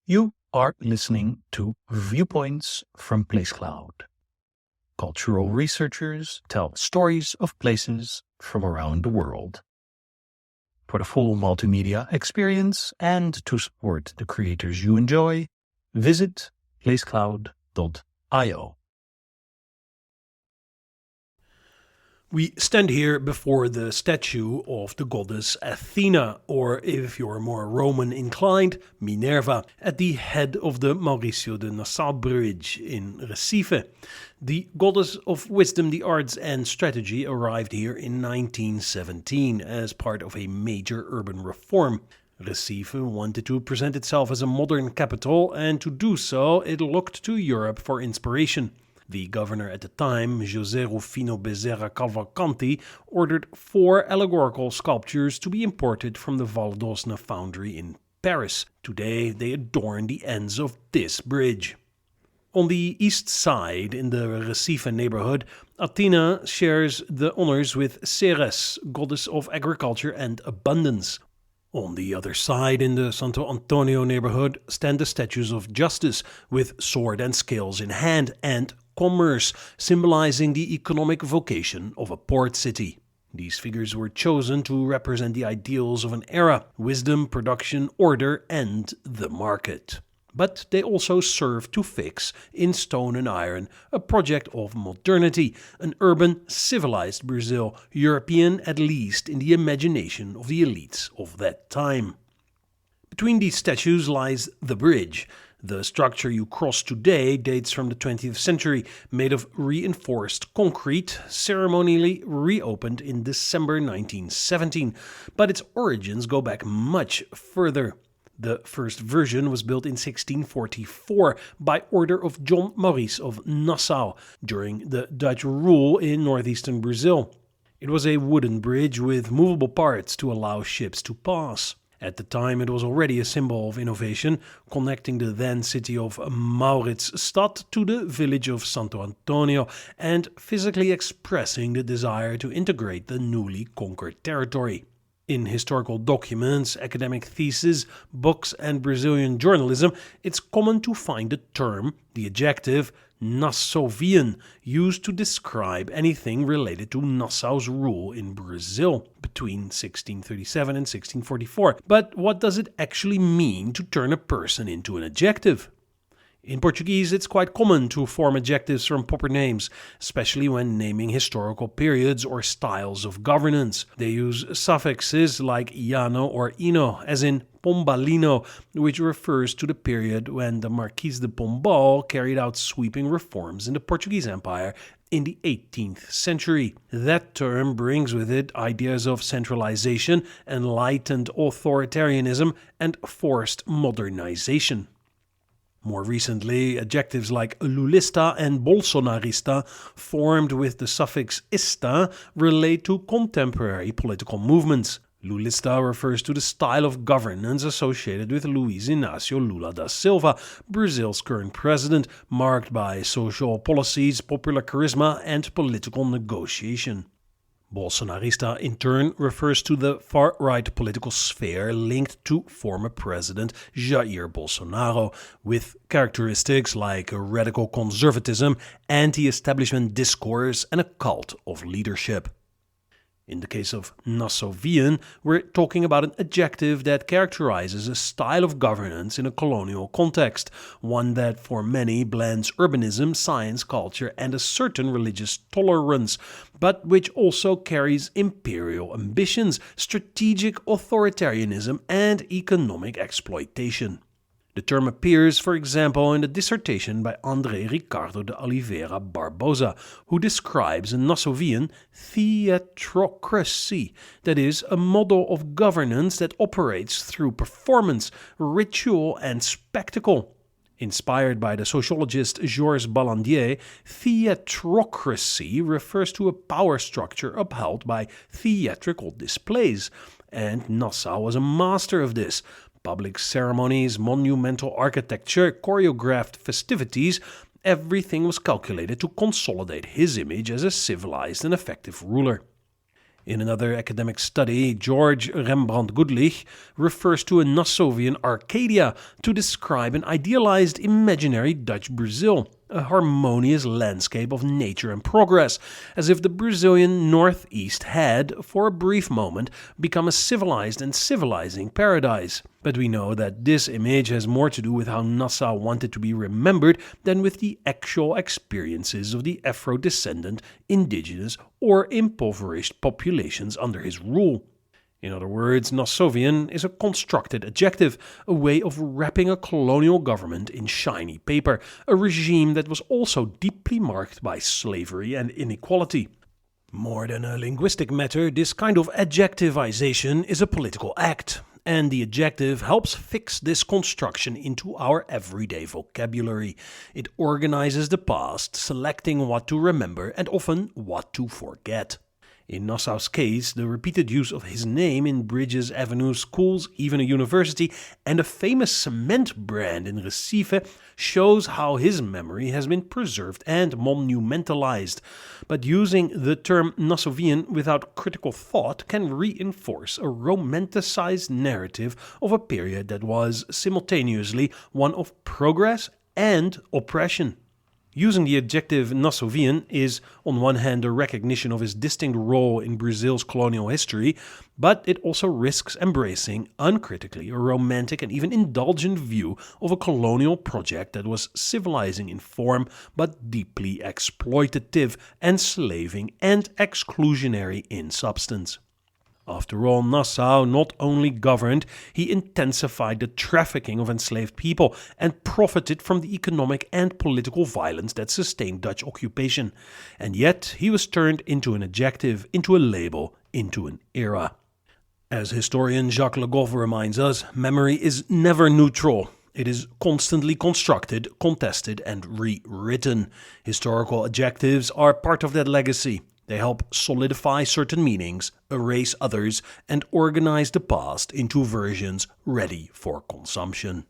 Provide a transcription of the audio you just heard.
You are listening to Viewpoints from PlaceCloud. Cultural researchers tell stories of places from around the world. For the full multimedia experience and to support the creators you enjoy, visit placecloud.io. We stand here before the statue of the goddess Athena, or if you're more Roman inclined, Minerva, at the head of the Maurício de Nassau Bridge in Recife. The goddess of wisdom, the arts and strategy arrived here in 1917 as part of a major urban reform. Recife wanted to present itself as a modern capital, and to do so it looked to Europe for inspiration. The governor at the time, José Rufino Bezerra Cavalcanti, ordered 4 allegorical sculptures to be imported from the Valldosna foundry in Paris. Today they adorn the ends of this bridge. On the east side, in the Recife neighborhood, Athena shares the honors with Ceres, goddess of agriculture and abundance. On the other side, in the Santo Antonio neighborhood, stand the statues of justice, with sword and scales in hand, and commerce, symbolizing the economic vocation of a port city. These figures were chosen to represent the ideals of an era: wisdom, production, order, and the market. But they also serve to fix, in stone and iron, a project of modernity, an urban, civilized Brazil, European at least in the imagination of the elites of that time. Between these statues lies the bridge. The structure you cross today dates from the 20th century, made of reinforced concrete, ceremonially reopened in December 1917, but its origins go back much further. The first version was built in 1644 by order of John Maurice of Nassau during the Dutch rule in northeastern Brazil. It was a wooden bridge with movable parts to allow ships to pass. At the time it was already a symbol of innovation, connecting the then city of Mauritsstad to the village of Santo Antonio and physically expressing the desire to integrate the newly conquered territory. In historical documents, academic theses, books, and Brazilian journalism, it's common to find the term, the adjective, Nassauvian, used to describe anything related to Nassau's rule in Brazil between 1637 and 1644. But what does it actually mean to turn a person into an adjective? In Portuguese, it's quite common to form adjectives from proper names, especially when naming historical periods or styles of governance. They use suffixes like iano or ino, as in Pombalino, which refers to the period when the Marquis de Pombal carried out sweeping reforms in the Portuguese Empire in the 18th century. That term brings with it ideas of centralization, enlightened authoritarianism, and forced modernization. More recently, adjectives like lulista and bolsonarista, formed with the suffix ista, relate to contemporary political movements. Lulista refers to the style of governance associated with Luiz Inácio Lula da Silva, Brazil's current president, marked by social policies, popular charisma, and political negotiation. Bolsonarista, in turn, refers to the far-right political sphere linked to former President Jair Bolsonaro, with characteristics like radical conservatism, anti-establishment discourse, and a cult of leadership. In the case of Nassauvian, we're talking about an adjective that characterizes a style of governance in a colonial context, one that for many blends urbanism, science, culture, and a certain religious tolerance, but which also carries imperial ambitions, strategic authoritarianism, and economic exploitation. The term appears, for example, in the dissertation by André Ricardo de Oliveira Barbosa, who describes a Nassauvian theatrocracy, that is, a model of governance that operates through performance, ritual, and spectacle. Inspired by the sociologist Georges Ballandier, theatrocracy refers to a power structure upheld by theatrical displays, and Nassau was a master of this. Public ceremonies, monumental architecture, choreographed festivities, everything was calculated to consolidate his image as a civilized and effective ruler. In another academic study, George Rembrandt Goodlich refers to a Nassavian Arcadia to describe an idealized imaginary Dutch Brazil, a harmonious landscape of nature and progress, as if the Brazilian northeast had, for a brief moment, become a civilized and civilizing paradise. But we know that this image has more to do with how Nassau wanted to be remembered than with the actual experiences of the Afro-descendant, indigenous, or impoverished populations under his rule. In other words, Nassavian is a constructed adjective, a way of wrapping a colonial government in shiny paper, a regime that was also deeply marked by slavery and inequality. More than a linguistic matter, this kind of adjectivization is a political act, and the adjective helps fix this construction into our everyday vocabulary. It organizes the past, selecting what to remember and often what to forget. In Nassau's case, the repeated use of his name in bridges, avenues, schools, even a university, and a famous cement brand in Recife shows how his memory has been preserved and monumentalized. But using the term Nassavian without critical thought can reinforce a romanticized narrative of a period that was simultaneously one of progress and oppression. Using the adjective Nassavian is, on one hand, a recognition of his distinct role in Brazil's colonial history, but it also risks embracing, uncritically, a romantic and even indulgent view of a colonial project that was civilizing in form, but deeply exploitative, enslaving, and exclusionary in substance. After all, Nassau not only governed, he intensified the trafficking of enslaved people and profited from the economic and political violence that sustained Dutch occupation. And yet he was turned into an adjective, into a label, into an era. As historian Jacques Le Goff reminds us, memory is never neutral. It is constantly constructed, contested, and rewritten. Historical adjectives are part of that legacy. They help solidify certain meanings, erase others, and organize the past into versions ready for consumption.